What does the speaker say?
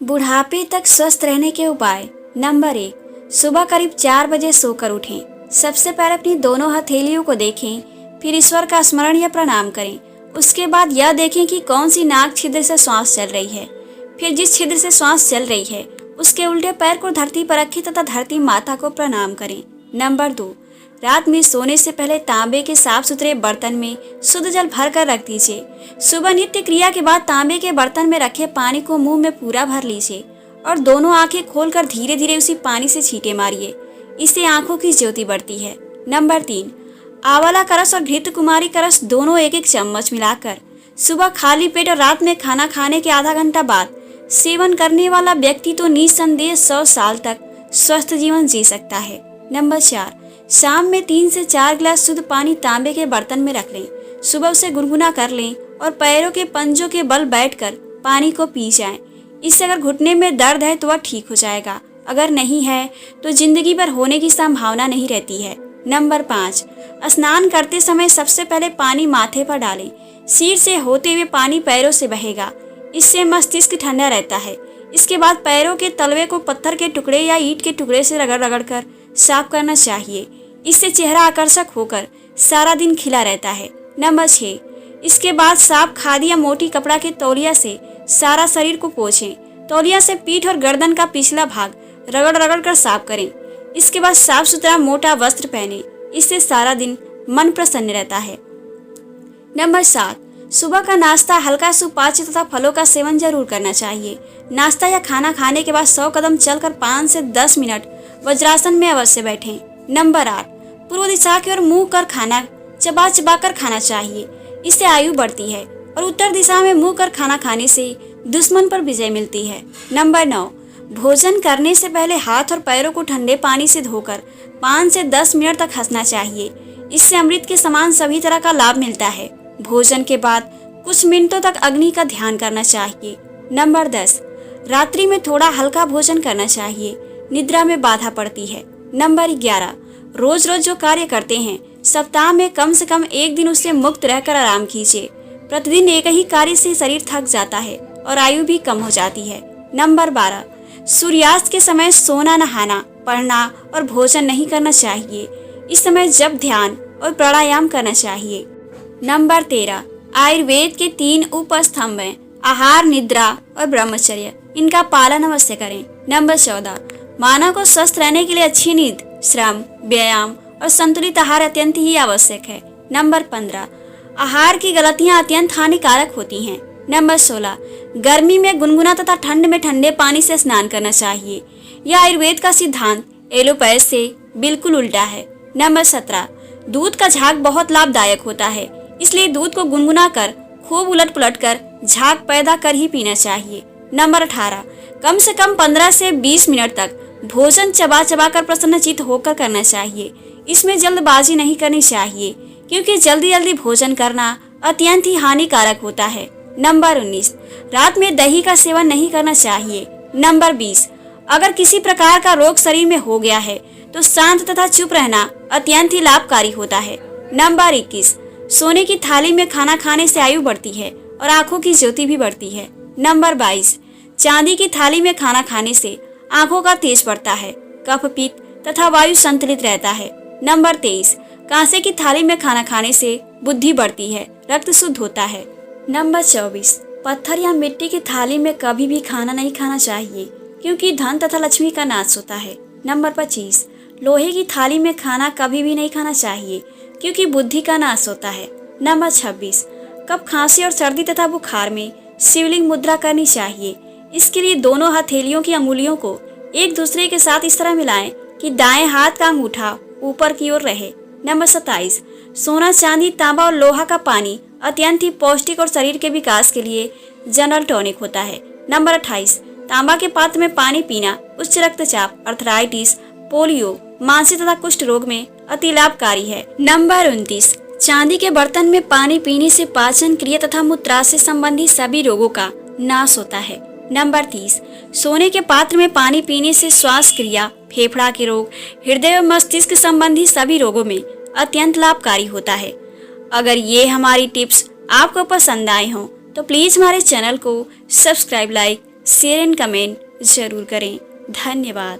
बुढ़ापे तक स्वस्थ रहने के उपाय। नंबर 1, सुबह करीब 4 बजे सोकर उठें। सबसे पहले अपनी दोनों हथेलियों को देखें, फिर ईश्वर का स्मरण या प्रणाम करें। उसके बाद यह देखें कि कौन सी नाक छिद्र से श्वास चल रही है। फिर जिस छिद्र से श्वास चल रही है उसके उल्टे पैर को धरती पर रखें तथा धरती माता को प्रणाम करें। नंबर 2, रात में सोने से पहले तांबे के साफ सुथरे बर्तन में शुद्ध जल भर कर रख दीजिए। सुबह नित्य क्रिया के बाद तांबे के बर्तन में रखे पानी को मुंह में पूरा भर लीजिए और दोनों आंखें खोलकर धीरे धीरे उसी पानी से छींटे मारिए। इससे आंखों की ज्योति बढ़ती है। नंबर 3, आंवला का रस और घृत कुमारी का रस दोनों 1-1 चम्मच मिलाकर सुबह खाली पेट और रात में खाना खाने के आधा घंटा बाद सेवन करने वाला व्यक्ति तो निस्संदेह 100 साल तक स्वस्थ जीवन जी सकता है। नंबर 4, शाम में 3 से 4 गिलास शुद्ध पानी तांबे के बर्तन में रख लें। सुबह उसे गुनगुना कर लें और पैरों के पंजों के बल बैठकर पानी को पी जाएं। इससे अगर घुटने में दर्द है तो वह ठीक हो जाएगा, अगर नहीं है तो जिंदगी भर होने की संभावना नहीं रहती है। नंबर 5, स्नान करते समय सबसे पहले पानी माथे पर डालें। सिर से होते हुए पानी पैरों से बहेगा। इससे मस्तिष्क ठंडा रहता है। इसके बाद पैरों के तलवे को पत्थर के टुकड़े या ईंट के टुकड़े से रगड़ कर साफ करना चाहिए। इससे चेहरा आकर्षक होकर सारा दिन खिला रहता है। नंबर 6, इसके बाद साफ खादी या मोटी कपड़ा के तौलिया से सारा शरीर को पोंछें। तौलिया से पीठ और गर्दन का पिछला भाग रगड़ कर साफ करें। इसके बाद साफ सुथरा मोटा वस्त्र पहने। इससे सारा दिन मन प्रसन्न रहता है। नंबर 7, सुबह का नाश्ता हल्का सुपाच्य तथा फलों का सेवन जरूर करना चाहिए। नाश्ता या खाना खाने के बाद 100 कदम चलकर 5 से 10 मिनट वज्रासन में अवश्य बैठें। नंबर 8, पूर्व दिशा की ओर मुंह कर खाना चबा कर खाना चाहिए। इससे आयु बढ़ती है और उत्तर दिशा में मुंह कर खाना खाने से दुश्मन पर विजय मिलती है। नंबर 9, भोजन करने से पहले हाथ और पैरों को ठंडे पानी से धोकर 5 से 10 मिनट तक हंसना चाहिए। इससे अमृत के समान सभी तरह का लाभ मिलता है। भोजन के बाद कुछ मिनटों तक अग्नि का ध्यान करना चाहिए। नंबर 10, रात्रि में थोड़ा हल्का भोजन करना चाहिए, निद्रा में बाधा पड़ती है। नंबर 11, रोज जो कार्य करते हैं सप्ताह में कम से कम 1 दिन उससे मुक्त रहकर आराम कीजिए। प्रतिदिन एक ही कार्य से शरीर थक जाता है और आयु भी कम हो जाती है। नंबर 12, सूर्यास्त के समय सोना, नहाना, पढ़ना और भोजन नहीं करना चाहिए। इस समय जप, ध्यान और प्राणायाम करना चाहिए। नंबर 13, आयुर्वेद के 3 उपस्तंभ हैं, आहार, निद्रा और ब्रह्मचर्य। इनका पालन अवश्य करें। नंबर 14, मानव को स्वस्थ रहने के लिए अच्छी नींद, श्रम, व्यायाम और संतुलित आहार अत्यंत ही आवश्यक है। नंबर 15, आहार की गलतियां अत्यंत हानिकारक होती हैं। नंबर 16, गर्मी में गुनगुना तथा ठंड में ठंडे पानी से स्नान करना चाहिए। यह आयुर्वेद का सिद्धांत एलोपैथ से बिल्कुल उल्टा है। नंबर 17, दूध का झाग बहुत लाभदायक होता है, इसलिए दूध को गुनगुना कर खूब उलट पुलट कर झाग पैदा कर ही पीना चाहिए। नंबर 18, कम से कम 15 से 20 मिनट तक भोजन चबा कर प्रसन्नचित्त होकर करना चाहिए। इसमें जल्दबाजी नहीं करनी चाहिए, क्योंकि जल्दी भोजन करना अत्यंत ही हानिकारक होता है। नंबर 19, रात में दही का सेवन नहीं करना चाहिए। नंबर 20, अगर किसी प्रकार का रोग शरीर में हो गया है तो शांत तथा चुप रहना अत्यंत ही लाभकारी होता है। नंबर 21, सोने की थाली में खाना खाने से आयु बढ़ती है और आंखों की ज्योति भी बढ़ती है। नंबर 22, चांदी की थाली में खाना खाने से आंखों का तेज बढ़ता है, कफ, पित्त तथा वायु संतुलित रहता है। नंबर 23, कांसे की थाली में खाना खाने से बुद्धि बढ़ती है, रक्त शुद्ध होता है। नंबर 24, पत्थर या मिट्टी की थाली में कभी भी खाना नहीं खाना चाहिए, क्योंकि धन तथा लक्ष्मी का नाश होता है। नंबर 25, लोहे की थाली में खाना कभी भी नहीं खाना चाहिए, क्योंकि बुद्धि का नाश होता है। नंबर 26, कफ, खांसी और सर्दी तथा बुखार में शिवलिंग मुद्रा करनी चाहिए। इसके लिए दोनों हथेलियों की अंगुलियों को एक दूसरे के साथ इस तरह मिलाएं कि दाएं हाथ का अंगूठा ऊपर की ओर रहे। नंबर 27, सोना, चांदी, तांबा और लोहा का पानी अत्यंत ही पौष्टिक और शरीर के विकास के लिए जनरल टॉनिक होता है। नंबर 28, तांबा के पात्र में पानी पीना उच्च रक्तचाप, अर्थराइटिस, पोलियो, मानसिक तथा कुष्ठ रोग में अति लाभकारी है। नंबर 29, चांदी के बर्तन में पानी पीने से पाचन क्रिया तथा मूत्राशय संबंधी सभी रोगों का नाश होता है। नंबर 30, सोने के पात्र में पानी पीने से श्वास क्रिया, फेफड़ा के रोग, हृदय और मस्तिष्क संबंधी सभी रोगों में अत्यंत लाभकारी होता है। अगर ये हमारी टिप्स आपको पसंद आए हों तो प्लीज हमारे चैनल को subscribe, like share and comment ज़रूर करें। धन्यवाद।